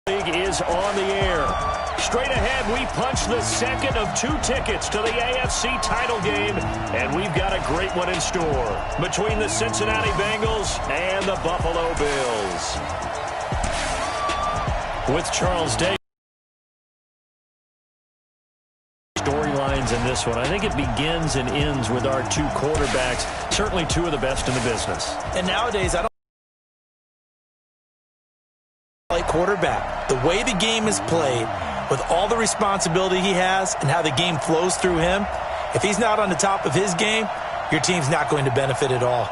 League is on the air. Straight ahead, we punch the second of 2 tickets to the AFC title game, and we've got a great one in store between the Cincinnati Bengals and the Buffalo Bills. With Charles Day. Storylines in this one. I think it begins and ends with our 2 quarterbacks, certainly 2 of the best in the business. And nowadays, I don't like quarterback. The way the game is played, with all the responsibility he has and how the game flows through him, if he's not on the top of his game, your team's not going to benefit at all.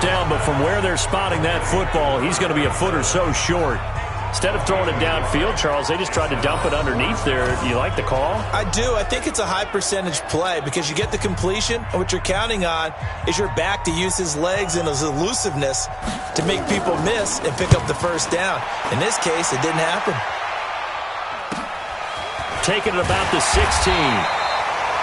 Down, but from where they're spotting that football, he's going to be a foot or so short. Instead of throwing it downfield, Charles, they just tried to dump it underneath there. You like the call? I do. I think it's a high percentage play because you get the completion, and what you're counting on is your back to use his legs and his elusiveness to make people miss and pick up the first down. In this case, it didn't happen. Taking it about the 16.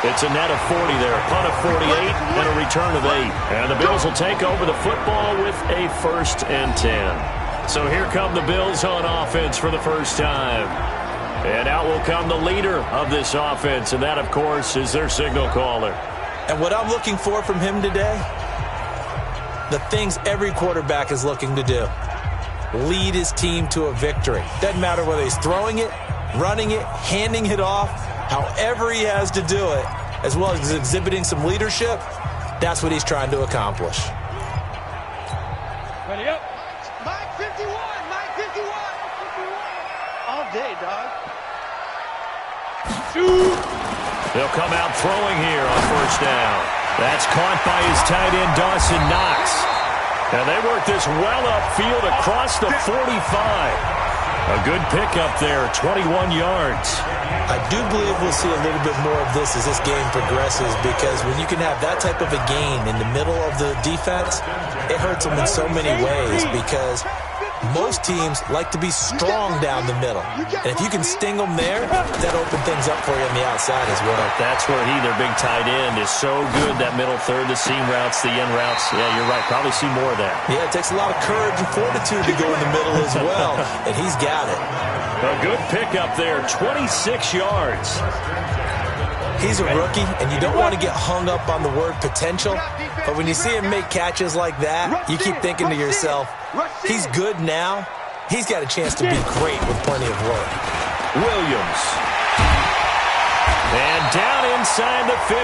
It's a net of 40 there, a punt of 48, and a return of 8. And the Bills will take over the football with a 1st and 10. So here come the Bills on offense for the first time. And out will come the leader of this offense, and that, of course, is their signal caller. And what I'm looking for from him today, the things every quarterback is looking to do. Lead his team to a victory. Doesn't matter whether he's throwing it, running it, handing it off, however he has to do it, as well as exhibiting some leadership, that's what he's trying to accomplish. Ready up. Mike 51, Mike 51. All day, dog. They'll come out throwing here on 1st down. That's caught by his tight end, Dawson Knox. And they work this well upfield across the 45. A good pickup there, 21 yards. I do believe we'll see a little bit more of this as this game progresses, because when you can have that type of a gain in the middle of the defense, it hurts them in so many ways, because most teams like to be strong down the middle. And if you can sting them there, that opens things up for you on the outside as well. That's where their big tight end, is so good, that middle third, the seam routes, the end routes. Yeah, you're right. Probably see more of that. Yeah, it takes a lot of courage and fortitude to go in the middle as well, and he's got it. A good pickup there, 26 yards. He's a rookie, and you don't want to get hung up on the word potential, but when you see him make catches like that, you keep thinking to yourself, he's good now. He's got a chance to be great with plenty of work. Williams. And down inside the 15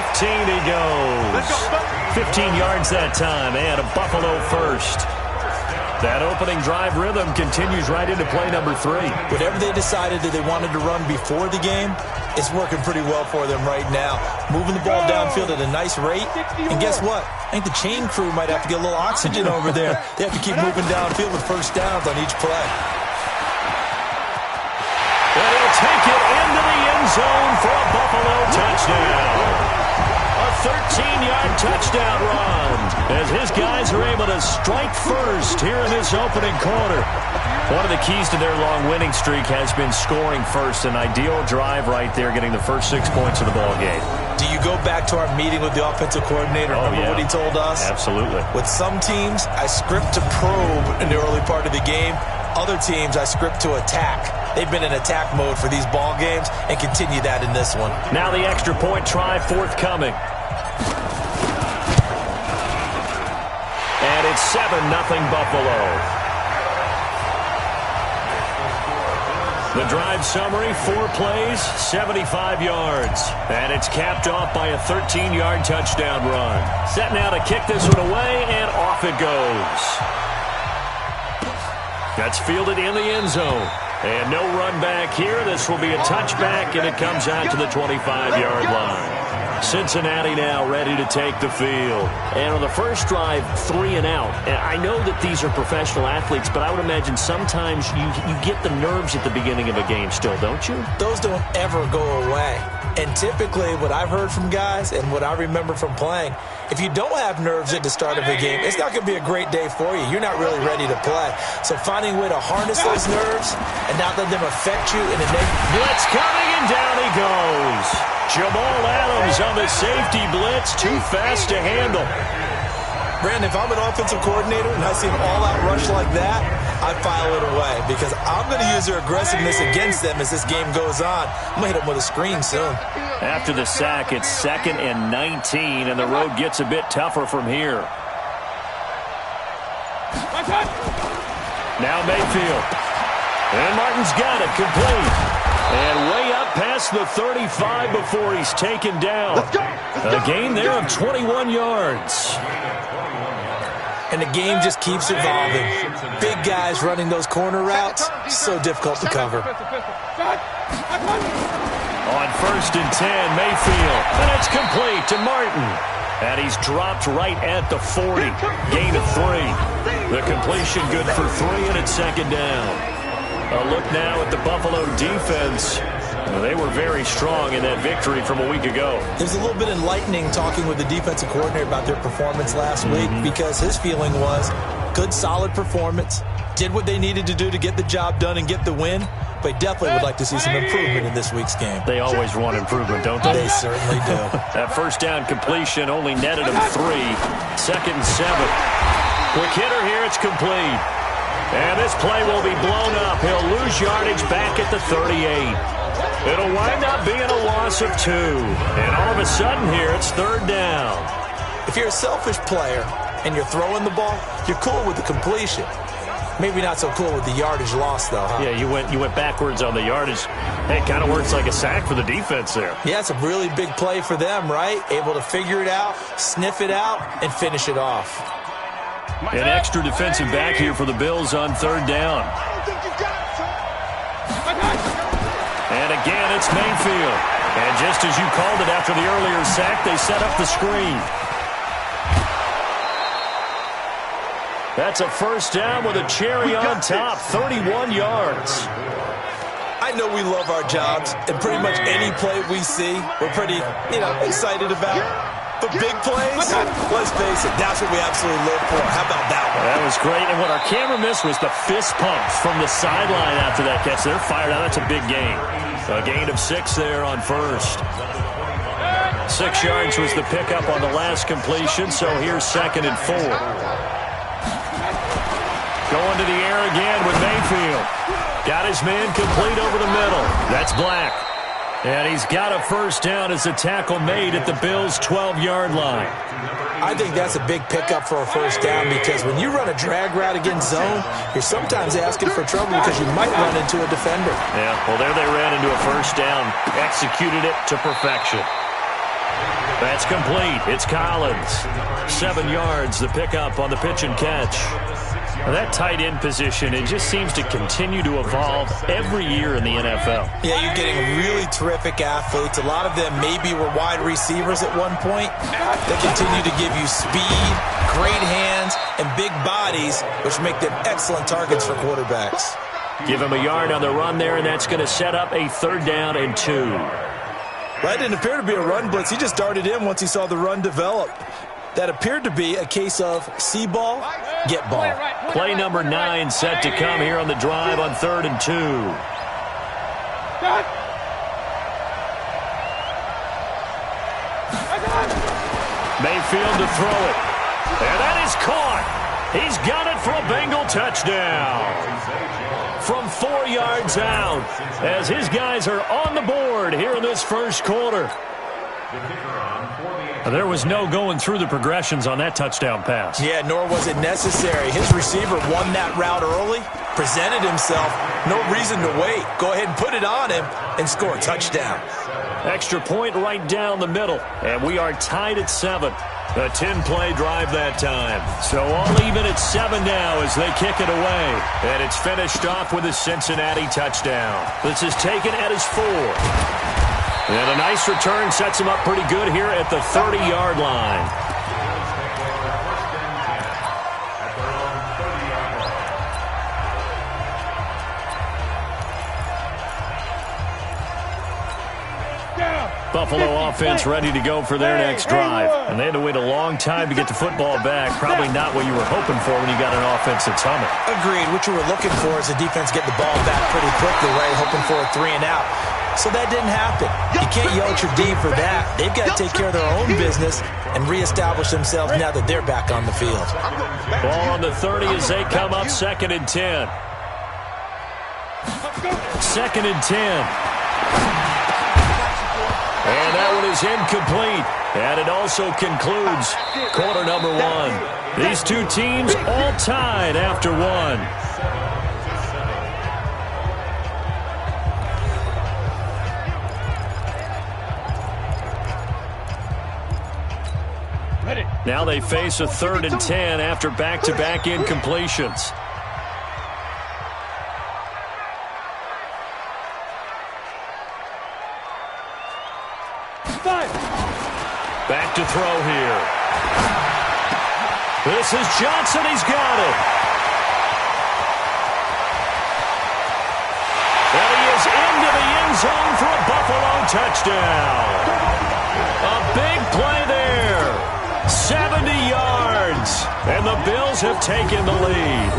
he goes. 15 yards that time, and a Buffalo first. That opening drive rhythm continues right into play number 3. Whatever they decided that they wanted to run before the game, it's working pretty well for them right now. Moving the ball downfield at a nice rate. And guess what? I think the chain crew might have to get a little oxygen over there. They have to keep moving downfield with 1st downs on each play. And he'll take it into the end zone for a Buffalo touchdown. A 13-yard touchdown run as his guys are able to strike first here in this opening quarter. One of the keys to their long winning streak has been scoring first. An ideal drive right there, getting the first 6 points of the ball game. Do you go back to our meeting with the offensive coordinator? Remember what he told us? Absolutely. With some teams, I script to probe in the early part of the game. Other teams, I script to attack. They've been in attack mode for these ball games and continue that in this one. Now the extra point try forthcoming. And it's 7-0 Buffalo. The drive summary, 4 plays, 75 yards. And it's capped off by a 13-yard touchdown run. Set now to kick this one away, and off it goes. That's fielded in the end zone. And no run back here. This will be a touchback, and it comes out to the 25-yard line. Cincinnati now ready to take the field. And on the first drive, 3 and out. And I know that these are professional athletes, but I would imagine sometimes you get the nerves at the beginning of a game still, don't you? Those don't ever go away. And typically what I've heard from guys and what I remember from playing, if you don't have nerves at the start of a game, it's not going to be a great day for you. You're not really ready to play. So finding a way to harness those nerves and not let them affect you in a negative. Blitz coming, and down he goes. Jamal Adams on the safety blitz, too fast to handle. Brandon, if I'm an offensive coordinator and I see an all-out rush like that, I file it away because I'm going to use their aggressiveness against them as this game goes on. I'm going to hit them with a screen soon. After the sack, it's 2nd and 19, and the road gets a bit tougher from here. Now Mayfield. And Martin's got it, complete. And way up past the 35 before he's taken down. A gain there of 21 yards. And the game just keeps evolving. Big guys running those corner routes, so difficult to cover. On 1st and 10, Mayfield. And it's complete to Martin. And he's dropped right at the 40. Gain of 3. The completion good for 3, and it's 2nd down. A look now at the Buffalo defense. They were very strong in that victory from a week ago. It was a little bit enlightening talking with the defensive coordinator about their performance last week because his feeling was good, solid performance, did what they needed to do to get the job done and get the win, but definitely would like to see some improvement in this week's game. They always want improvement, don't they? They certainly do. That first down completion only netted them 3. 2nd and 7. Quick hitter here, it's complete. And this play will be blown up. He'll lose yardage back at the 38. It'll wind up being a loss of 2. And all of a sudden here, it's 3rd down. If you're a selfish player and you're throwing the ball, you're cool with the completion. Maybe not so cool with the yardage loss, though, huh? Yeah, you went backwards on the yardage. Hey, it kind of works like a sack for the defense there. Yeah, it's a really big play for them, right? Able to figure it out, sniff it out, and finish it off. An extra defensive back here for the Bills on 3rd down. And again, it's Mayfield. And just as you called it after the earlier sack, they set up the screen. That's a 1st down with a cherry on top, 31 yards. I know we love our jobs, and pretty much any play we see, we're pretty, excited about. But big plays, let's face it, that's what we absolutely live for. How about that one? That was great. And what our camera missed was the fist pumps from the sideline after that catch. They're fired out. That's a big gain. A gain of 6 there on 1st. 6 yards was the pickup on the last completion, so here's 2nd and 4. Going to the air again with Mayfield. Got his man complete over the middle. That's Black. And he's got a 1st down as the tackle made at the Bills' 12-yard line. I think that's a big pickup for a 1st down because when you run a drag route against zone, you're sometimes asking for trouble because you might run into a defender. Yeah, well, there they ran into a 1st down. Executed it to perfection. That's complete. It's Collins. 7 yards, the pickup on the pitch and catch. Now that tight end position, it just seems to continue to evolve every year in the NFL. Yeah, you're getting really terrific athletes. A lot of them maybe were wide receivers at one point. They continue to give you speed, great hands, and big bodies, which make them excellent targets for quarterbacks. Give him a yard on the run there, and that's going to set up a 3rd down and 2. That didn't appear to be a run blitz. He just darted in once he saw the run develop. That appeared to be a case of see ball, get ball. Play number 9 set to come here on the drive on 3rd and 2. Mayfield to throw it. And that is caught. He's got it for a Bengal touchdown. From 4 yards out as his guys are on the board here in this 1st quarter. There was no going through the progressions on that touchdown pass. Yeah, nor was it necessary. His receiver won that route early, presented himself, no reason to wait. Go ahead and put it on him and score a touchdown. Extra point right down the middle, and we are tied at 7. A 10-play drive that time. So all even at 7 now as they kick it away. And it's finished off with a Cincinnati touchdown. This is taken at his 4. And a nice return sets him up pretty good here at the 30-yard line. Buffalo offense ready to go for their next drive. And they had to wait a long time to get the football back. Probably not what you were hoping for when you got an offense that's humming. Agreed. What you were looking for is the defense get the ball back pretty quickly, right? Hoping for a 3 and out. So that didn't happen. You can't yell at your D for that. They've got to take care of their own business and reestablish themselves now that they're back on the field. Ball on the 30 as they come up 2nd and 10. 2nd and 10. And that one is incomplete. And it also concludes quarter number 1. These two teams all tied after 1. Now they face a 3rd and 10 after back-to-back incompletions. Back to throw here. This is Johnson. He's got it. And he is into the end zone for a Buffalo touchdown. A big play there. 70 yards. And the Bills have taken the lead.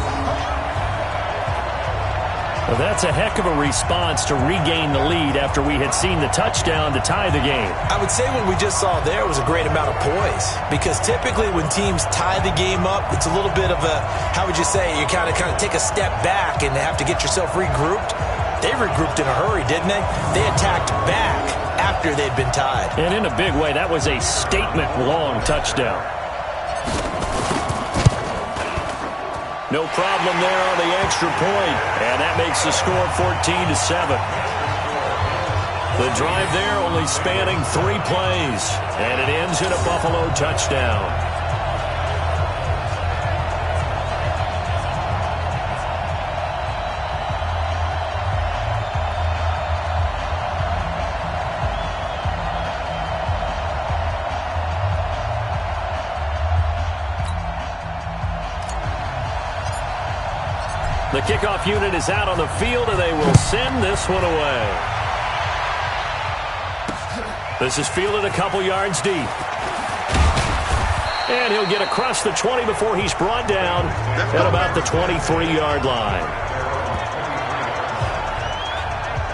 Well, that's a heck of a response to regain the lead after we had seen the touchdown to tie the game. I would say what we just saw there was a great amount of poise, because typically when teams tie the game up, it's a little bit of a, how would you say, you kind of take a step back and have to get yourself regrouped. They regrouped in a hurry, didn't they? They attacked back after they'd been tied. And in a big way, that was a statement-long touchdown. No problem there on the extra point, and that makes the score 14-7. The drive there only spanning 3 plays, and it ends in a Buffalo touchdown. The kickoff unit is out on the field, and they will send this one away. This is fielded a couple yards deep. And he'll get across the 20 before he's brought down at about the 23-yard line.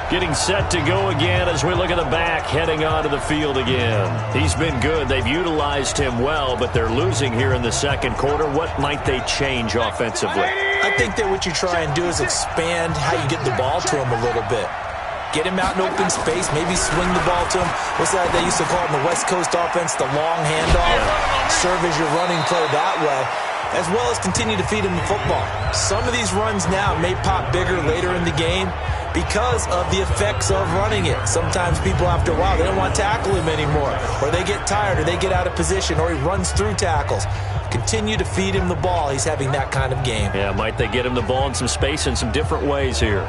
Getting set to go again as we look at the back heading onto the field again. He's been good. They've utilized him well, but they're losing here in the second quarter. What might they change offensively? I think that what you try and do is expand how you get the ball to him a little bit. Get him out in open space, maybe swing the ball to him. What's that they used to call it in the West Coast offense, the long handoff? Serve as your running play that way, as well as continue to feed him the football. Some of these runs now may pop bigger later in the game because of the effects of running it. Sometimes people, after a while, they don't want to tackle him anymore, or they get tired, or they get out of position, or he runs through tackles. Continue to feed him the ball. He's having that kind of game. Yeah, might they get him the ball in some space in some different ways here.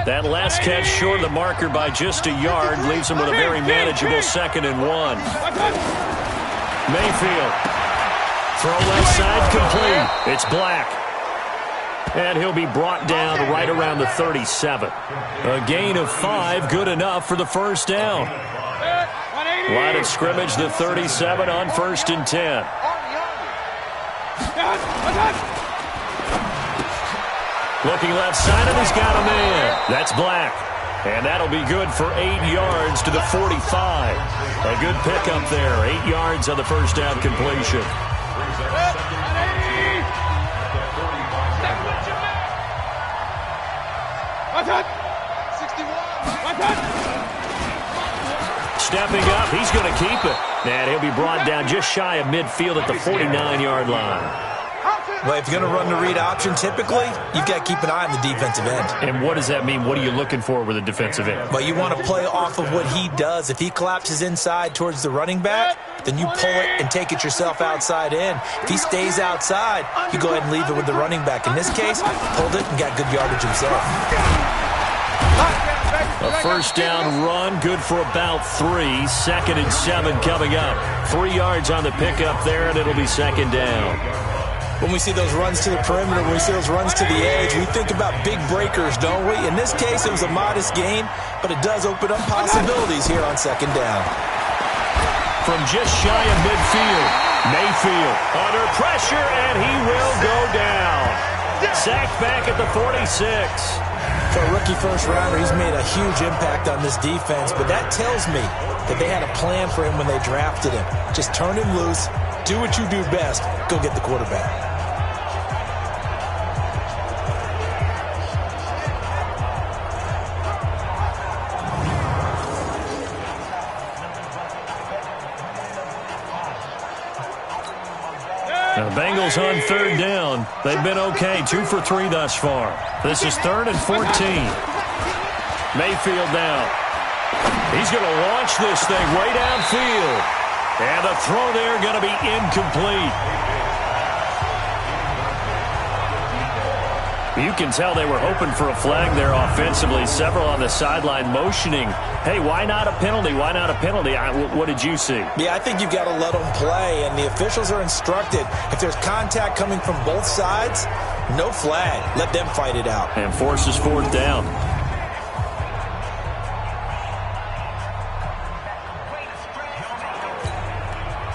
That last catch short of the marker by just a yard leaves him with a very manageable 2nd and 1. Mayfield. Throw left side complete. It's Black. And he'll be brought down right around the 37. A gain of 5, good enough for the first down. Line of scrimmage, the 37 on 1st and 10. Looking left side, and he's got a man. That's Black. And that'll be good for 8 yards to the 45. A good pickup there. 8 yards on the first down completion. Stepping up, he's going to keep it. And he'll be brought down just shy of midfield at the 49-yard line. Well, if you're going to run the read option, typically, you've got to keep an eye on the defensive end. And what does that mean? What are you looking for with a defensive end? Well, you want to play off of what he does. If he collapses inside towards the running back, then you pull it and take it yourself outside in. If he stays outside, you go ahead and leave it with the running back. In this case, pulled it and got good yardage himself. A first down run, good for about 3. 2nd and 7 coming up. 3 yards on the pickup there, and it'll be 2nd down. When we see those runs to the perimeter, when we see those runs to the edge, we think about big breakers, don't we? In this case, it was a modest gain, but it does open up possibilities here on 2nd down. From just shy of midfield, Mayfield under pressure, and he will go down. Sacked back at the 46. For a rookie first-rounder, he's made a huge impact on this defense, but that tells me that they had a plan for him when they drafted him. Just turn him loose, do what you do best, go get the quarterback. The Bengals on 3rd down. They've been okay, 2 for 3 thus far. This is 3rd and 14. Mayfield now. He's going to launch this thing way downfield. And the throw there going to be incomplete. You can tell they were hoping for a flag there offensively. Several on the sideline motioning. Hey, why not a penalty? Why not a penalty? What did you see? Yeah, I think you've got to let them play, and the officials are instructed. If there's contact coming from both sides, no flag. Let them fight it out. And forces 4th down.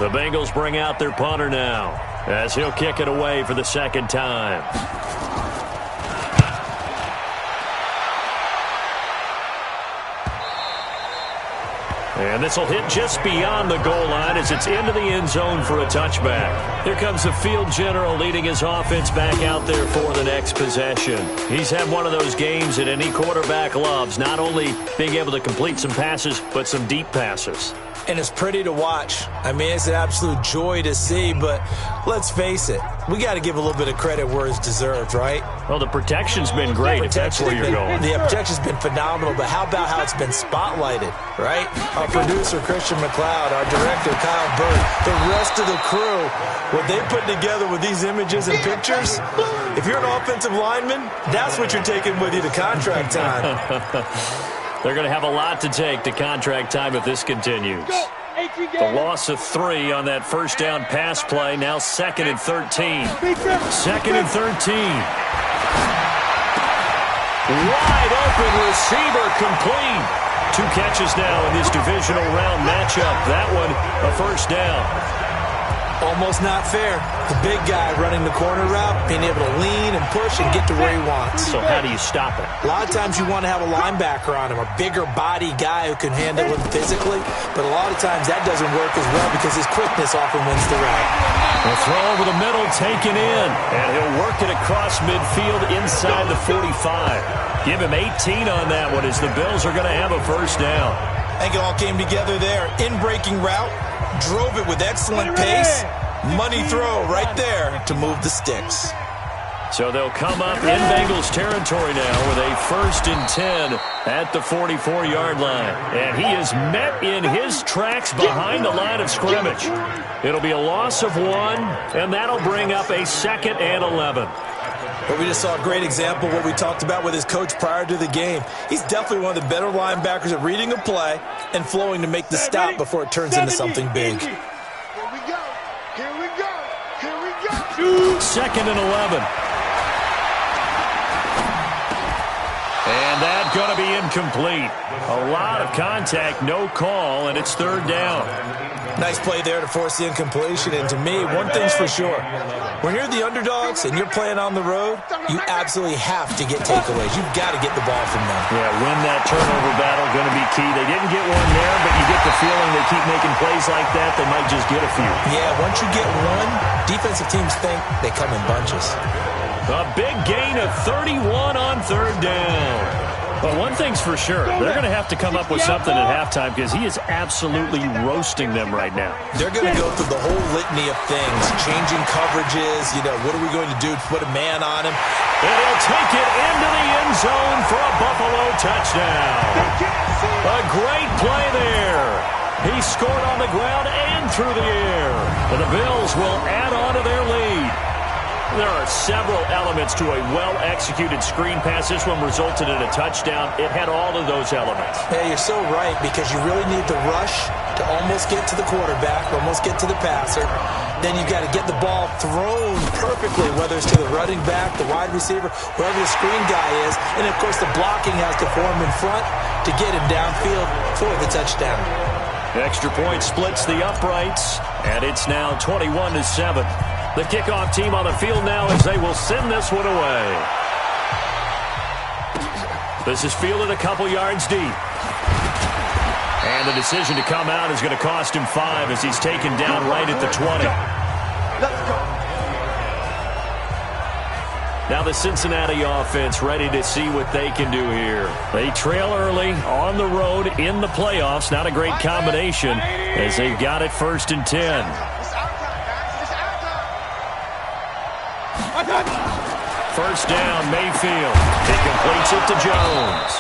The Bengals bring out their punter now as he'll kick it away for the 2nd time. And this will hit just beyond the goal line as it's into the end zone for a touchback. Here comes the field general leading his offense back out there for the next possession. He's had one of those games that any quarterback loves, not only being able to complete some passes, but some deep passes. And it's pretty to watch. I mean, it's an absolute joy to see, but let's face it, we got to give a little bit of credit where it's deserved, right? Well, the protection's been great, if that's where you're going. The protection's been phenomenal, but how about how it's been spotlighted, right? Our producer, Christian McLeod, our director, Kyle Bird, the rest of the crew, what they put together with these images and pictures, if you're an offensive lineman, that's what you're taking with you to contract time. They're going to have a lot to take to contract time if this continues. The loss of 3 on that first down pass play. Now 2nd and 13. 2nd and 13. Wide open receiver complete. 2 catches now in this divisional round matchup. That one a first down. Almost not fair. The big guy running the corner route, being able to lean and push and get to where he wants. So how do you stop it? A lot of times you want to have a linebacker on him, a bigger body guy who can handle him physically, but a lot of times that doesn't work as well because his quickness often wins the route. A throw over the middle taken in, and he'll work it across midfield inside the 45. Give him 18 on that one as the Bills are going to have a first down. I think it all came together there. In-breaking route, drove it with excellent pace. Money throw right there to move the sticks. So they'll come up in Bengals territory now with a 1st and 10 at the 44-yard line. And he is met in his tracks behind the line of scrimmage. It'll be a loss of 1, and that'll bring up a 2nd and 11. But we just saw a great example of what we talked about with his coach prior to the game. He's definitely one of the better linebackers at reading a play and flowing to make the stop before it turns into something big. Here we go. Here we go. Here we go. 2nd and 11. And that's going to be incomplete. A lot of contact, no call, and it's 3rd down. Nice play there to force the incompletion. And to me, one thing's for sure. When you're the underdogs and you're playing on the road, you absolutely have to get takeaways. You've got to get the ball from them. Yeah, win that turnover battle, going to be key. They didn't get one there, but you get the feeling they keep making plays like that, they might just get a few. Yeah, once you get one, defensive teams think they come in bunches. A big gain of 31 on 3rd down. Well, one thing's for sure. They're going to have to come up with something at halftime because he is absolutely roasting them right now. They're going to go through the whole litany of things, changing coverages. What are we going to do to put a man on him? And he'll take it into the end zone for a Buffalo touchdown. A great play there. He scored on the ground and through the air. And the Bills will add on to their lead. There are several elements to a well-executed screen pass. This one resulted in a touchdown. It had all of those elements. Yeah, you're so right, because you really need the rush to almost get to the quarterback, almost get to the passer. Then you've got to get the ball thrown perfectly, whether it's to the running back, the wide receiver, whoever the screen guy is. And, of course, the blocking has to form in front to get him downfield for the touchdown. Extra point splits the uprights, and it's now 21-7. The kickoff team on the field now as they will send this one away. This is fielded a couple yards deep. And the decision to come out is going to cost him 5 as he's taken down right at the 20. Let's go. Now the Cincinnati offense ready to see what they can do here. They trail early on the road in the playoffs. Not a great combination as they've got it 1st and 10. First down, Mayfield. He completes it to Jones.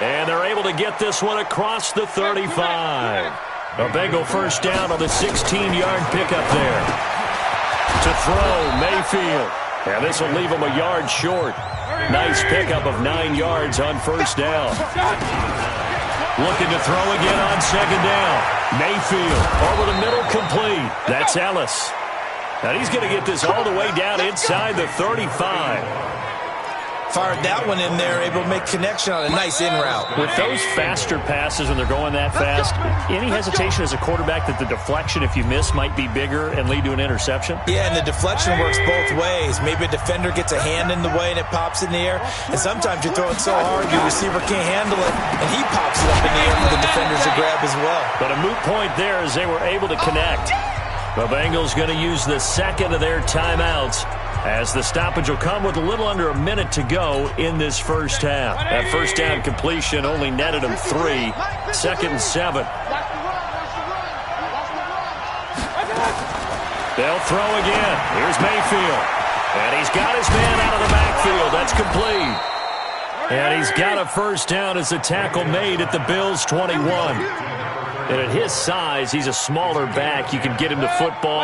And they're able to get this one across the 35. A Bengal first down on the 16-yard pickup there. To throw, Mayfield. And this will leave him a yard short. Nice pickup of 9 yards on first down. Looking to throw again on second down. Mayfield over the middle, complete. That's Ellis. And he's going to get this all the way down inside the 35. Fired that one in there, able to make connection on a nice in route. With those faster passes when they're going that fast, any hesitation as a quarterback that the deflection, if you miss, might be bigger and lead to an interception? Yeah, and the deflection works both ways. Maybe a defender gets a hand in the way and it pops in the air. And sometimes you throw it so hard your receiver can't handle it, and he pops it up in the air for the defenders to grab as well. But a moot point there as they were able to connect. The Bengals going to use the second of their timeouts as the stoppage will come with a little under a minute to go in this first half. That first down completion only netted them 3. 2nd and 7. They'll throw again. Here's Mayfield. And he's got his man out of the backfield. That's complete. And he's got a first down as the tackle made at the Bills' 21. And at his size, he's a smaller back. You can get him to football.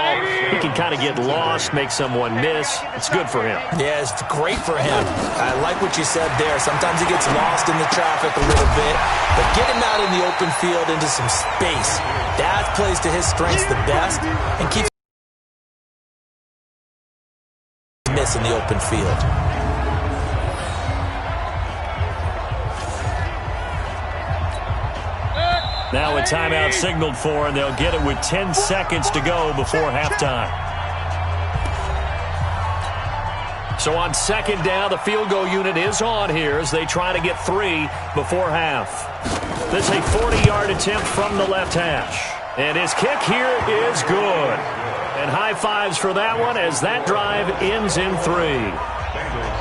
He can kind of get lost, make someone miss. It's good for him. Yeah, it's great for him. I like what you said there. Sometimes he gets lost in the traffic a little bit. But get him out in the open field into some space. That plays to his strengths the best and keeps him miss in the open field. Now a timeout signaled for, and they'll get it with 10 seconds to go before halftime. So on second down, the field goal unit is on here as they try to get 3 before half. This is a 40-yard attempt from the left hash. And his kick here is good. And high fives for that one as that drive ends in 3.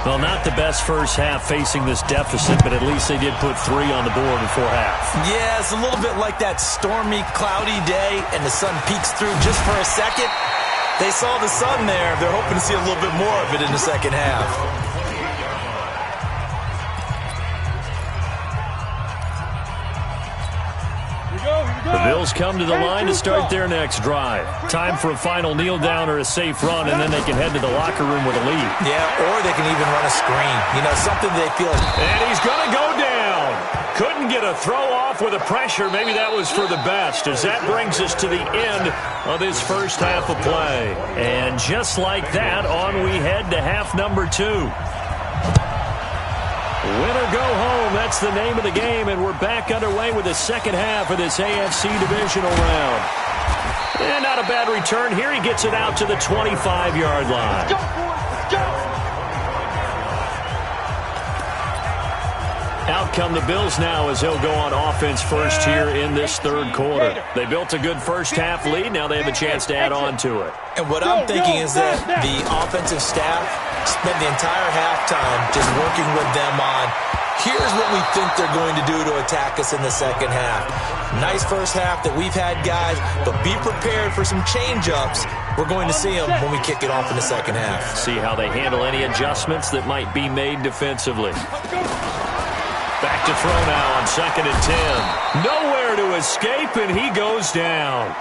Well, not the best first half facing this deficit, but at least they did put 3 on the board before half. Yeah, it's a little bit like that stormy, cloudy day, and the sun peeks through just for a second. They saw the sun there. They're hoping to see a little bit more of it in the second half. The Bills come to the line to start their next drive. Time for a final kneel down or a safe run, and then they can head to the locker room with a lead. Yeah, or they can even run a screen. Something they feel like. And he's going to go down. Couldn't get a throw off with the pressure. Maybe that was for the best, as that brings us to the end of this first half of play. And just like that, on we head to half number 2. Win or go home, that's the name of the game, and we're back underway with the second half of this AFC divisional round. And not a bad return here. He gets it out to the 25-yard line. Go, boys, go! Out come the Bills now as he'll go on offense first here in this third quarter. They built a good first half lead. Now they have a chance to add on to it. And what I'm thinking is that the offensive staff spent the entire halftime just working with them on Here's what we think they're going to do to attack us in the second half. Nice first half that we've had, guys, but be prepared for some change-ups. We're going to see them when we kick it off in the second half. See how they handle any adjustments that might be made defensively. Back to throw now on 2nd and 10. Nowhere to escape, and he goes down.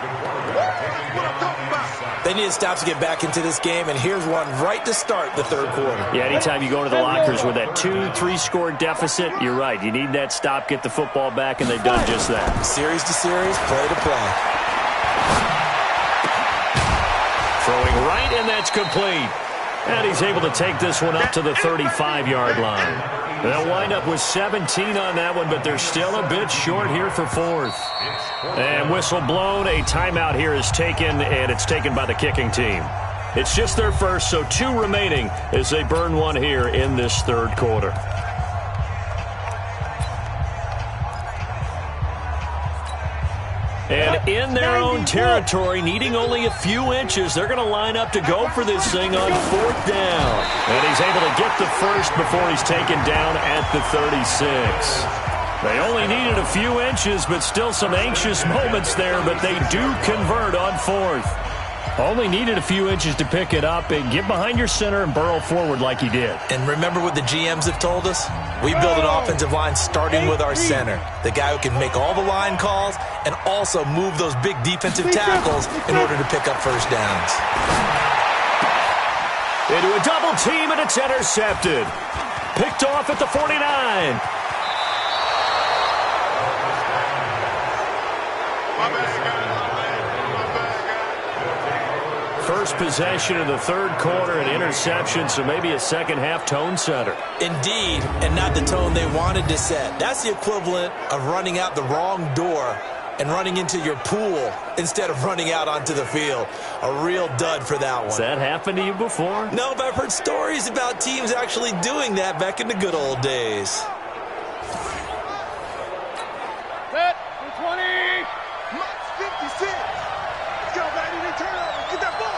They need to stop to get back into this game, and here's one right to start the third quarter. Yeah, anytime you go into the lockers with that 2-3 score deficit, you're right. You need that stop, get the football back, and they've done just that. Series to series, play to play. Throwing right, and that's complete. And he's able to take this one up to the 35-yard line. They'll wind up with 17 on that one, but they're still a bit short here for 4th. And whistle blown. A timeout here is taken, and it's taken by the kicking team. It's just their first, so 2 remaining as they burn one here in this third quarter. And in their own territory, needing only a few inches, they're going to line up to go for this thing on 4th down. And he's able to get the first before he's taken down at the 36. They only needed a few inches, but still some anxious moments there, but they do convert on 4th. Only needed a few inches to pick it up and get behind your center and burrow forward like he did. And remember what the GMs have told us? We build an offensive line starting with our center, the guy who can make all the line calls and also move those big defensive tackles in order to pick up first downs. Into a double team, and it's intercepted. Picked off at the 49. First possession of the third quarter, an interception, so maybe a second-half tone setter. Indeed, and not the tone they wanted to set. That's the equivalent of running out the wrong door and running into your pool instead of running out onto the field. A real dud for that one. Has that happened to you before? No, but I've heard stories about teams actually doing that back in the good old days. Set, 20. Max 56. Let's go, baby. Return over. Get that ball.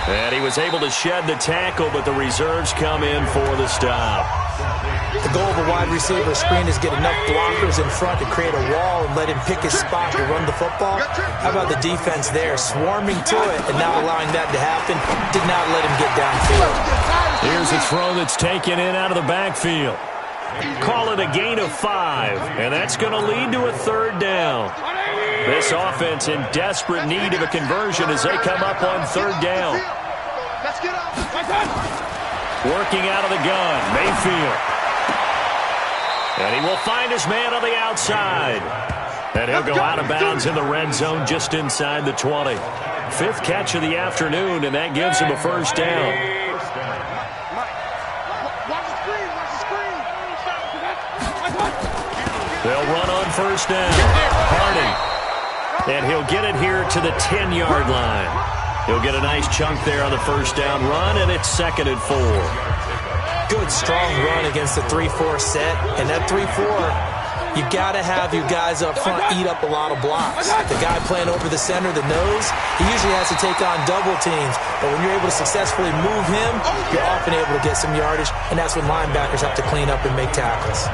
And he was able to shed the tackle, but the reserves come in for the stop. The goal of a wide receiver screen is get enough blockers in front to create a wall and let him pick his spot to run the football. How about the defense there, swarming to it and not allowing that to happen? Did not let him get downfield. Here's a throw that's taken in out of the backfield. Call it a gain of 5, and that's going to lead to a third down. This offense in desperate need of a conversion as they come up on third down. Working out of the gun, Mayfield. And he will find his man on the outside. And he'll go out of bounds in the red zone just inside the 20. 5th catch of the afternoon, and that gives him a first down. They'll run on first down. Harding. And he'll get it here to the 10-yard line. He'll get a nice chunk there on the first down run, and it's 2nd and 4. Good, strong run against the 3-4 set. And that 3-4, you got to have your guys up front eat up a lot of blocks. The guy playing over the center, the nose, he usually has to take on double teams. But when you're able to successfully move him, you're often able to get some yardage, and that's when linebackers have to clean up and make tackles.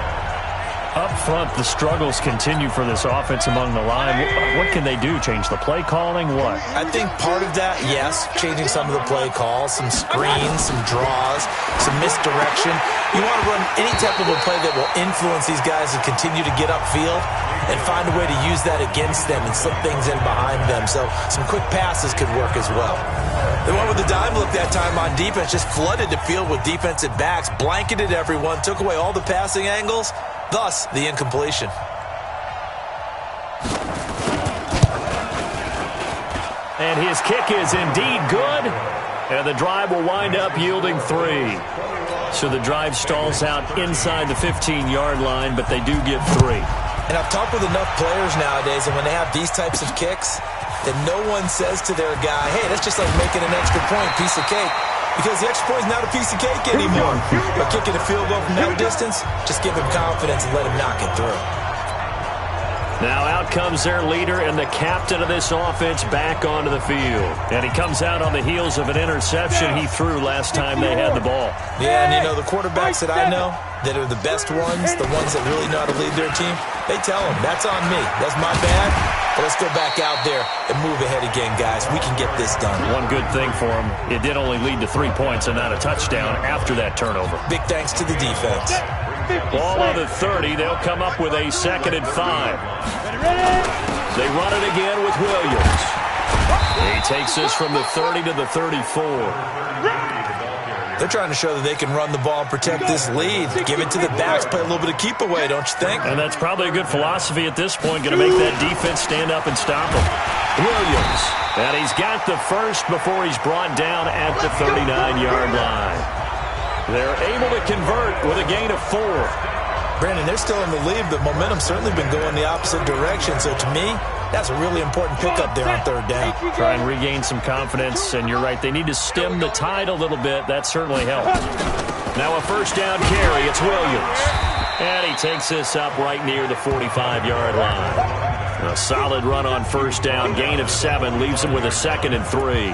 Up front, the struggles continue for this offense among the line. What can they do? Change the play calling? What? I think part of that, yes, changing some of the play calls, some screens, some draws, some misdirection. You want to run any type of a play that will influence these guys to continue to get upfield and find a way to use that against them and slip things in behind them. So some quick passes could work as well. They went with the dime look that time on defense, just flooded the field with defensive backs, blanketed everyone, took away all the passing angles. Thus, the incompletion. And his kick is indeed good. And the drive will wind up yielding 3. So the drive stalls out inside the 15-yard line, but they do get 3. And I've talked with enough players nowadays, and when they have these types of kicks, then no one says to their guy, hey, that's just like making an extra point, piece of cake. Because the extra point is not a piece of cake anymore. But kicking a field goal from that distance, just give him confidence and let him knock it through. Now out comes their leader and the captain of this offense back onto the field. And he comes out on the heels of an interception he threw last time they had the ball. Yeah, and you know, the quarterbacks that I know that are the best ones, the ones that really know how to lead their team, they tell them, that's on me. That's my bad. But let's go back out there and move ahead again, guys. We can get this done. One good thing for him, it did only lead to 3 points and not a touchdown after that turnover. Big thanks to the defense. Ball on the 30. They'll come up with a 2nd and 5. They run it again with Williams. He takes this from the 30 to the 34. They're trying to show that they can run the ball and protect this lead. Give it to the backs, play a little bit of keep away, don't you think? And that's probably a good philosophy at this point, going to make that defense stand up and stop him. Williams, and he's got the first before he's brought down at the 39-yard line. They're able to convert with a gain of 4. Brandon, they're still in the lead, but momentum's certainly been going the opposite direction. So to me, that's a really important pickup there on 3rd down. Try and regain some confidence, and you're right, they need to stem the tide a little bit. That certainly helps. Now a 1st down carry. It's Williams. And he takes this up right near the 45-yard line. A solid run on 1st down. Gain of 7 leaves him with a 2nd and 3.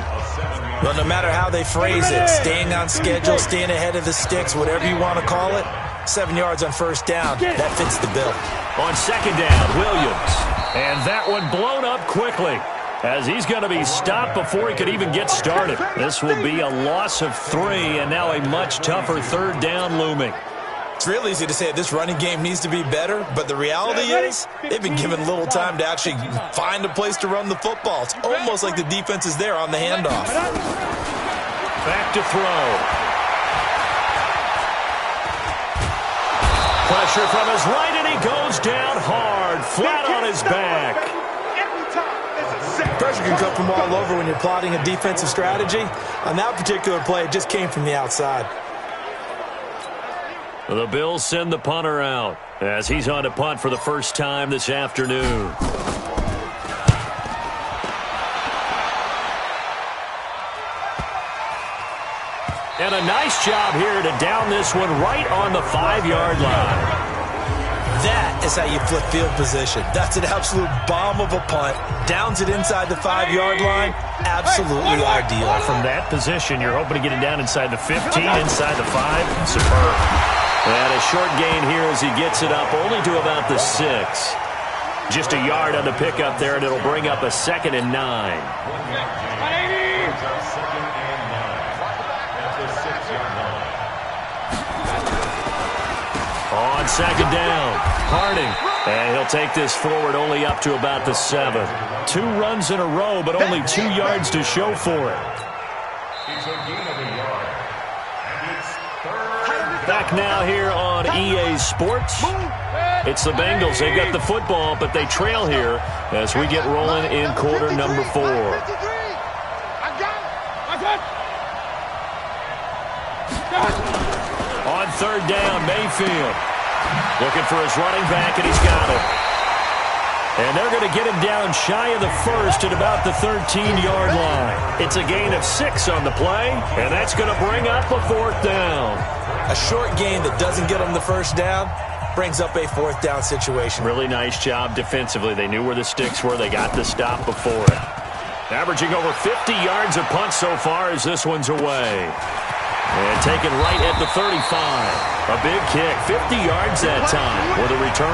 Well, no matter how they phrase it, staying on schedule, staying ahead of the sticks, whatever you want to call it, 7 yards on 1st down, that fits the bill. On 2nd down, Williams. And that one blown up quickly as he's going to be stopped before he could even get started. This will be a loss of 3, and now a much tougher 3rd down looming. It's real easy to say this running game needs to be better, but the reality is they've been given little time to actually find a place to run the football. It's almost like the defense is there on the handoff. Back to throw. Pressure from his right, and he goes down hard, flat on his back. Pressure can come from all over when you're plotting a defensive strategy. On that particular play, it just came from the outside. The Bills send the punter out as he's on to punt for the first time this afternoon. And a nice job here to down this one right on the 5-yard line. That is how you flip field position. That's an absolute bomb of a punt. Downs it inside the 5-yard line. Absolutely ideal. From that position, you're hoping to get it down inside the 15, inside the 5. Superb. And a short gain here as he gets it up only to about the 6. Just a yard on the pickup there, and it'll bring up a 2nd and 9. On 2nd down, Harding. And he'll take this forward only up to about the 7. 2 runs in a row, but only 2 yards to show for it. Back now here on EA Sports. It's the Bengals. They've got the football, but they trail here as we get rolling in quarter number 4. On 3rd down, Mayfield. Looking for his running back, and he's got it. And they're going to get him down shy of the 1st at about the 13-yard line. It's a gain of 6 on the play, and that's going to bring up a 4th down. A short gain that doesn't get them the 1st down brings up a 4th down situation. Really nice job defensively. They knew where the sticks were. They got the stop before it. Averaging over 50 yards a punt so far as this one's away. And taken right at the 35. A big kick, 50 yards that time with a return.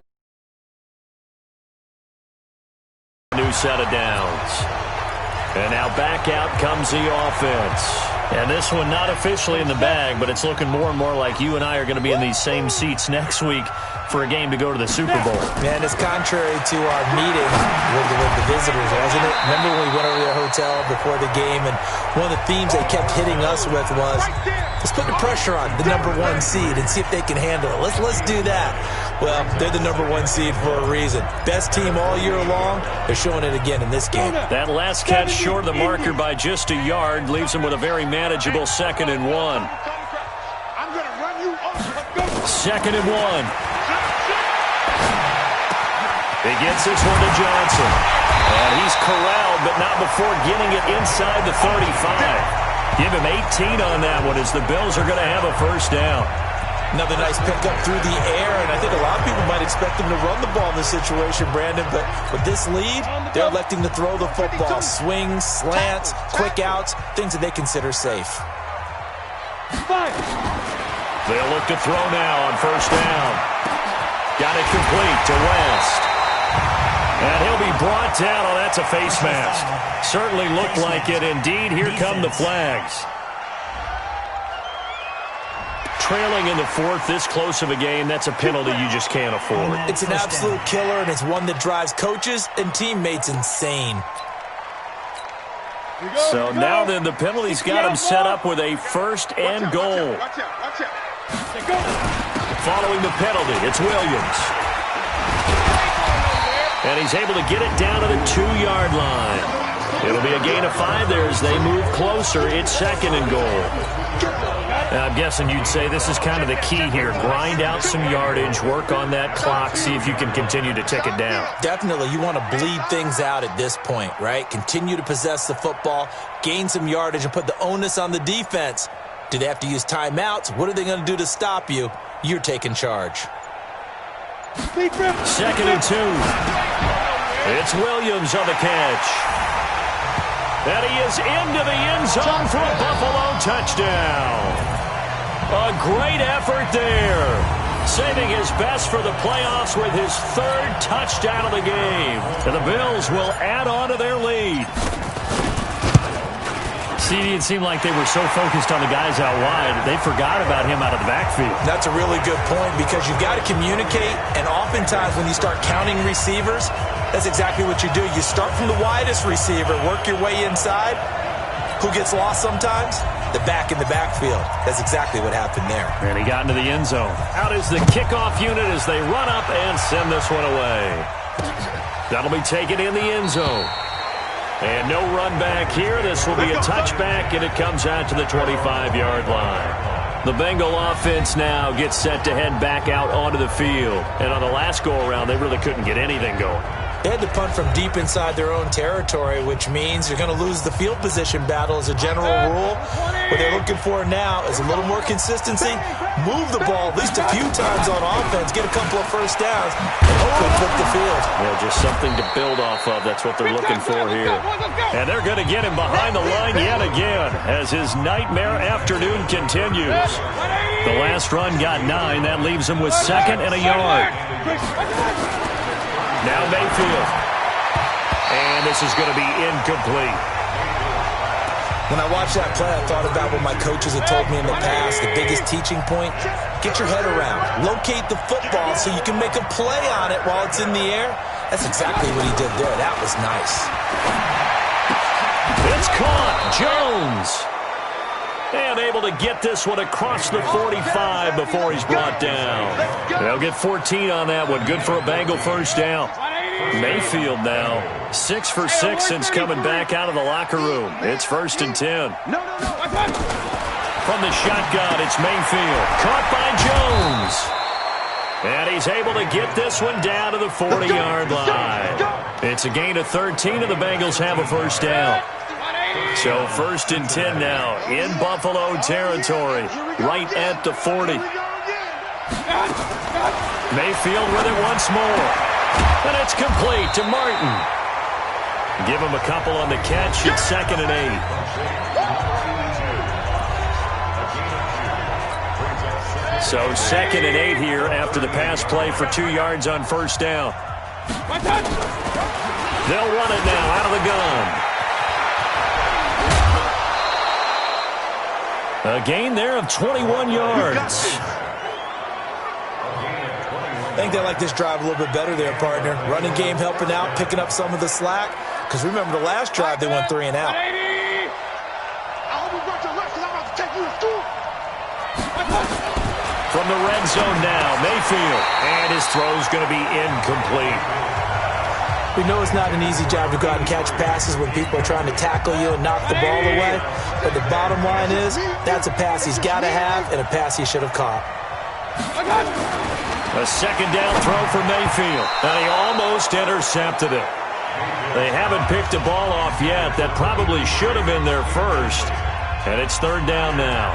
New set of downs. And now back out comes the offense. And this one not officially in the bag, but it's looking more and more like you and I are going to be in these same seats next week for a game to go to the Super Bowl. Man, it's contrary to our meeting with the visitors, wasn't it? Remember when we went over to the hotel before the game, and one of the themes they kept hitting us with was, let's put the pressure on the number 1 seed and see if they can handle it. Let's do that. Well, they're the number 1 seed for a reason. Best team all year long. They're showing it again in this game. That last catch short of the marker by just a yard leaves him with a very manageable 2nd and 1. 2nd and 1. He gets this one to Johnson. And he's corralled, but not before getting it inside the 35. Give him 18 on that one as the Bills are going to have a 1st down. Another nice pickup through the air, and I think a lot of people might expect them to run the ball in this situation, Brandon, but with this lead, they're electing to throw the football. Swings, slants, quick outs, things that they consider safe. They'll look to throw now on first down. Got it complete to West. And he'll be brought down. Oh, that's a face mask. Certainly looked like it. Indeed, here come the flags. Trailing in the fourth, this close of a game, that's a penalty you just can't afford. It's an absolute killer, and it's one that drives coaches and teammates insane. So now then, the penalty's got him set up with a first and goal. Following the penalty, it's Williams. And he's able to get it down to the 2-yard line. It'll be a gain of 5 there as they move closer. It's second and goal. Now, I'm guessing you'd say this is kind of the key here. Grind out some yardage, work on that clock, see if you can continue to tick it down. Definitely. You want to bleed things out at this point, right? Continue to possess the football, gain some yardage, and put the onus on the defense. Do they have to use timeouts? What are they going to do to stop you? You're taking charge. Second and 2. It's Williams on the catch. And he is into the end zone for a Buffalo touchdown. A great effort there. Saving his best for the playoffs with his 3rd touchdown of the game. And the Bills will add on to their lead. CD, it seemed like they were so focused on the guys out wide, they forgot about him out of the backfield. That's a really good point because you've got to communicate, and oftentimes when you start counting receivers, that's exactly what you do. You start from the widest receiver, work your way inside. Who gets lost sometimes? The back in the backfield. That's exactly what happened there. And he got into the end zone. Out is the kickoff unit as they run up and send this one away. That'll be taken in the end zone. And no run back here. This will be a touchback, and it comes out to the 25-yard line. The Bengal offense now gets set to head back out onto the field. And on the last go-around, they really couldn't get anything going. They had to punt from deep inside their own territory, which means you're going to lose the field position battle as a general rule. What they're looking for now is a little more consistency, move the ball at least a few times on offense, get a couple of first downs, and hopefully flip the field. Yeah, just something to build off of. That's what they're looking for here. And they're going to get him behind the line yet again as his nightmare afternoon continues. The last run got 9. That leaves him with 2nd and a yard. Now Mayfield. And this is going to be incomplete. When I watched that play, I thought about what my coaches had told me in the past. The biggest teaching point, get your head around. Locate the football so you can make a play on it while it's in the air. That's exactly what he did there. That was nice. It's caught. Jones. And able to get this one across the 45 before he's brought down. They'll get 14 on that one. Good for a Bengal first down. Mayfield now 6 for 6 since coming back out of the locker room. It's 1st and 10. From the shotgun, it's Mayfield. Caught by Jones. And he's able to get this one down to the 40-yard line. It's a gain of 13, and the Bengals have a first down. So 1st and 10 now in Buffalo territory, right at the 40. Mayfield with it once more. And it's complete to Martin. Give him a couple on the catch. It's 2nd and 8. So 2nd and 8 here after the pass play for 2 yards on first down. They'll run it now out of the gun. A gain there of 21 yards. I think they like this drive a little bit better there, partner. Running game helping out, picking up some of the slack. Because remember the last drive, they went 3 and out. From the red zone now, Mayfield. And his throw's going to be incomplete. We know it's not an easy job to go out and catch passes when people are trying to tackle you and knock the ball away. But the bottom line is, that's a pass he's got to have and a pass he should have caught. A 2nd down throw for Mayfield. And he almost intercepted it. They haven't picked the ball off yet. That probably should have been their first. And it's 3rd down now.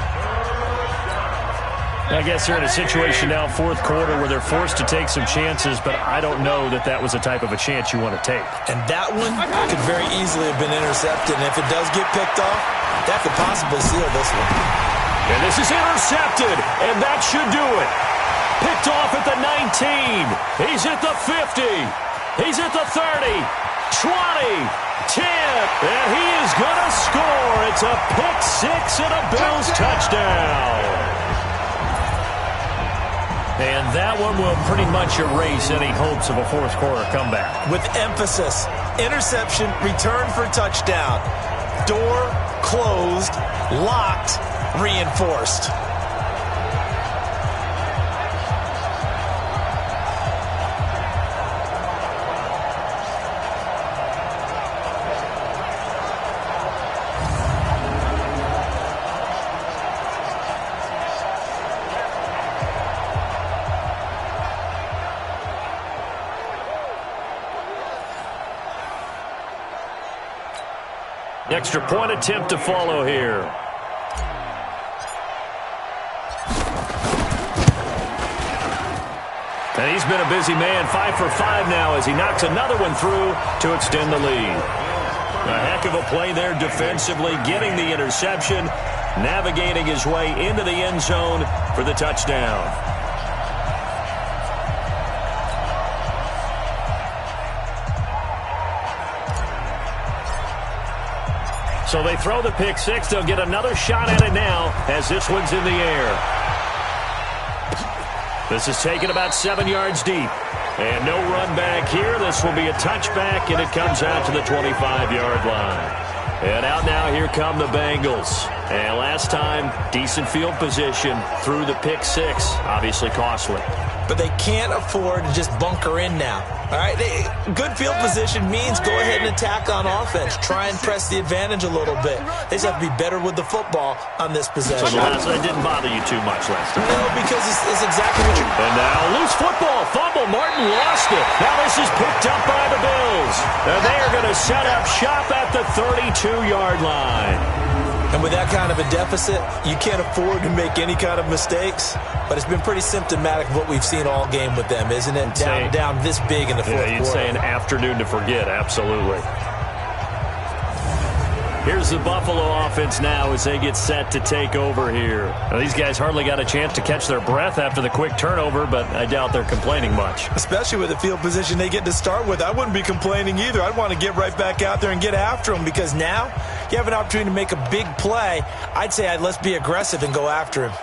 I guess they're in a situation now, fourth quarter, where they're forced to take some chances, but I don't know that that was the type of a chance you want to take. And that one could very easily have been intercepted, and if it does get picked off, that could possibly seal this one. And this is intercepted, and that should do it. Picked off at the 19. He's at the 50. He's at the 30, 20, 10, and he is going to score. It's a pick six and a Bills touchdown. And that one will pretty much erase any hopes of a fourth quarter comeback. With emphasis, interception, return for touchdown. Door closed, locked, reinforced. Extra point attempt to follow here. And he's been a busy man, 5 for 5 now as he knocks another one through to extend the lead. A heck of a play there defensively, getting the interception, navigating his way into the end zone for the touchdown. So they throw the pick six. They'll get another shot at it now as this one's in the air. This is taken about 7 yards deep. And no run back here. This will be a touchback, and it comes out to the 25-yard line. And out now, here come the Bengals. And last time, decent field position through the pick six. Obviously costly. But they can't afford to just bunker in now. All right, good field position means go ahead and attack on offense. Try and press the advantage a little bit. They just have to be better with the football on this possession. So that didn't bother you too much last time. No, because it's exactly what you're... And now loose football, fumble. Martin lost it. Now this is picked up by the Bills. And they are going to set up shop at the 32-yard line. And with that kind of a deficit, you can't afford to make any kind of mistakes. But it's been pretty symptomatic of what we've seen all game with them, isn't it? Down this big in the fourth quarter. You'd say an afternoon to forget, absolutely. Here's the Buffalo offense now as they get set to take over here. Now, these guys hardly got a chance to catch their breath after the quick turnover, but I doubt they're complaining much. Especially with the field position they get to start with. I wouldn't be complaining either. I'd want to get right back out there and get after them because now you have an opportunity to make a big play. I'd say let's be aggressive and go after him.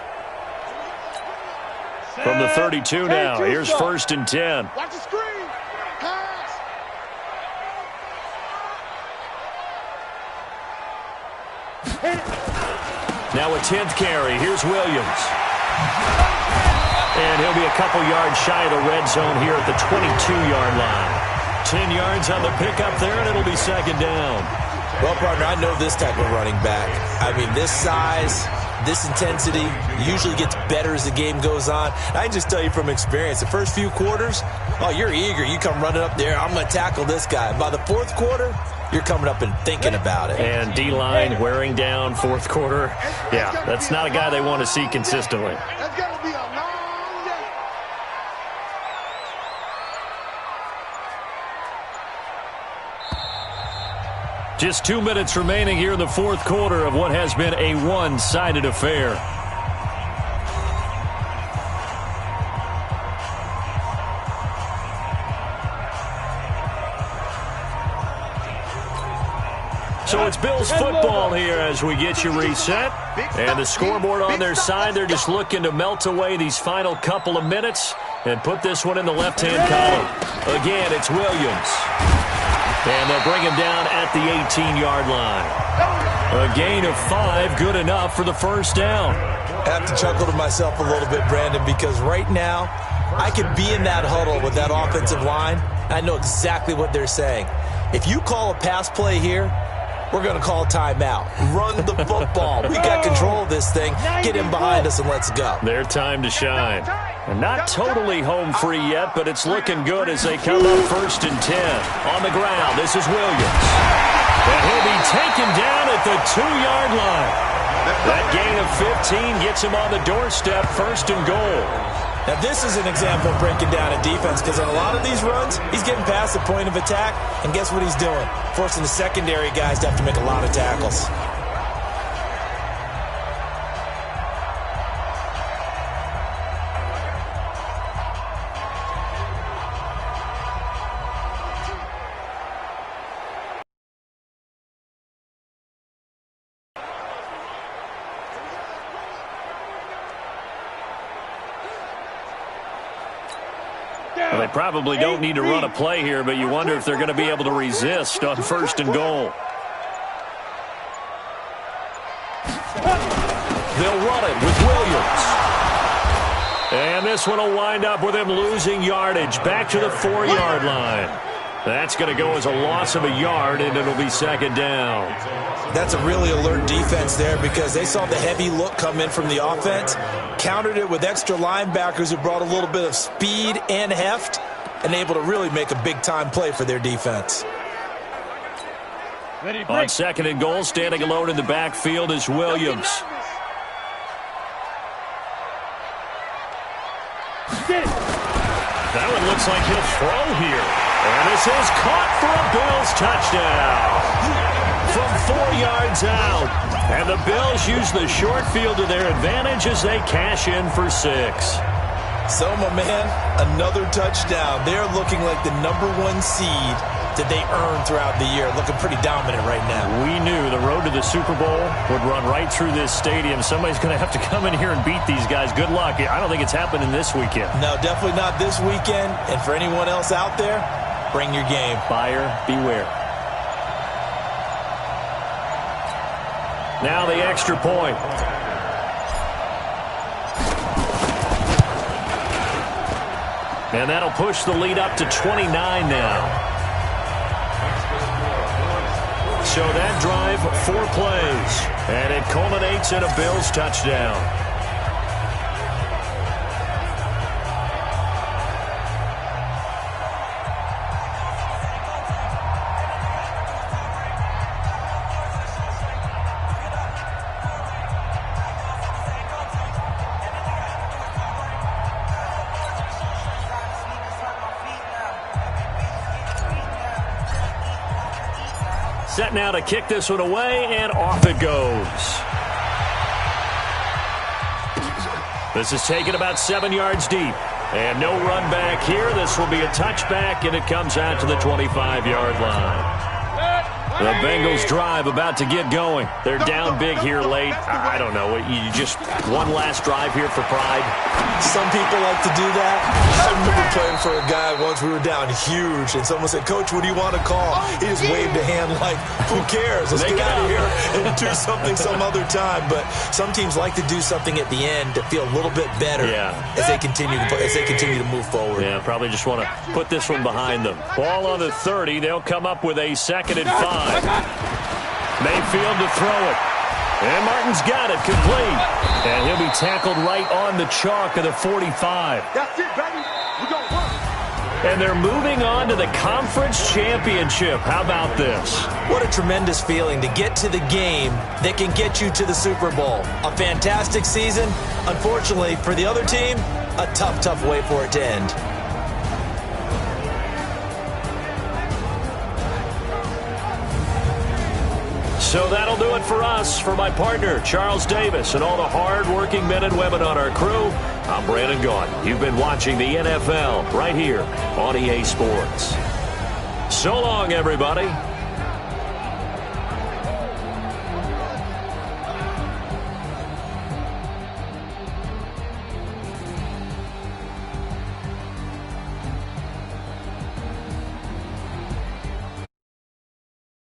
From the 32 now, here's 1st and 10. Watch the screen. Pass. Now a 10th carry. Here's Williams. And he'll be a couple yards shy of the red zone here at the 22-yard line. 10 yards on the pickup there, and it'll be 2nd down. Well, partner, I know this type of running back. I mean, this size, this intensity usually gets better as the game goes on. I can just tell you from experience, the first few quarters, oh, you're eager. You come running up there, I'm going to tackle this guy. By the fourth quarter, you're coming up and thinking about it. And D-line wearing down fourth quarter. Yeah, that's not a guy they want to see consistently. That's going to be a long day. Just 2 minutes remaining here in the fourth quarter of what has been a one-sided affair. So it's Bills football here as we get you reset. And the scoreboard on their side, they're just looking to melt away these final couple of minutes and put this one in the left-hand column. Again, it's Williams. And they'll bring him down at the 18-yard line. A gain of 5, good enough for the first down. I have to chuckle to myself a little bit, Brandon, because right now I could be in that huddle with that offensive line. I know exactly what they're saying. If you call a pass play here, we're going to call timeout. Run the football. We got control of this thing. Get him behind us and let's go. Their time to shine. And not totally home free yet, but it's looking good as they come up 1st and 10. On the ground, this is Williams. And he'll be taken down at the 2-yard line. That gain of 15 gets him on the doorstep, 1st and goal. Now, this is an example of breaking down a defense because on a lot of these runs, he's getting past the point of attack, and guess what he's doing? Forcing the secondary guys to have to make a lot of tackles. Well, they probably don't need to run a play here, but you wonder if they're going to be able to resist on 1st and goal. They'll run it with Williams. And this one will wind up with him losing yardage back to the 4-yard line. That's going to go as a loss of a yard, and it'll be 2nd down. That's a really alert defense there because they saw the heavy look come in from the offense, countered it with extra linebackers who brought a little bit of speed and heft, and able to really make a big-time play for their defense. On 2nd and goal, standing alone in the backfield is Williams. That one looks like he'll throw here. And this is caught for a Bills touchdown. From 4 yards out. And the Bills use the short field to their advantage as they cash in for 6. So, my man, another touchdown. They're looking like the #1 seed that they earned throughout the year. Looking pretty dominant right now. We knew the road to the Super Bowl would run right through this stadium. Somebody's going to have to come in here and beat these guys. Good luck. I don't think it's happening this weekend. No, definitely not this weekend. And for anyone else out there, bring your game. Buyer beware. Now the extra point. And that'll push the lead up to 29 now. So that drive, 4 plays. And it culminates in a Bills touchdown. Set now to kick this one away, and off it goes. This is taken about 7 yards deep. And no run back here. This will be a touchback, and it comes out to the 25-yard line. The Bengals drive about to get going. They're down big here late. I don't know. You just one last drive here for pride. Some people like to do that. I remember playing for a guy once. We were down huge, and someone said, "Coach, what do you want to call?" He just waved a hand like, "Who cares? Let's get out of here and do something some other time." But some teams like to do something at the end to feel a little bit better as they continue to move forward. Yeah, probably just want to put this one behind them. Ball on the 30. They'll come up with a 2nd and 5. Mayfield to throw it. And Martin's got it complete. And he'll be tackled right on the chalk of the 45. That's it, baby. We're going to work. And they're moving on to the conference championship. How about this? What a tremendous feeling to get to the game that can get you to the Super Bowl. A fantastic season. Unfortunately, for the other team, a tough, tough way for it to end. So that'll do it for us. For my partner, Charles Davis, and all the hard-working men and women on our crew, I'm Brandon Gaudin. You've been watching the NFL right here on EA Sports. So long, everybody.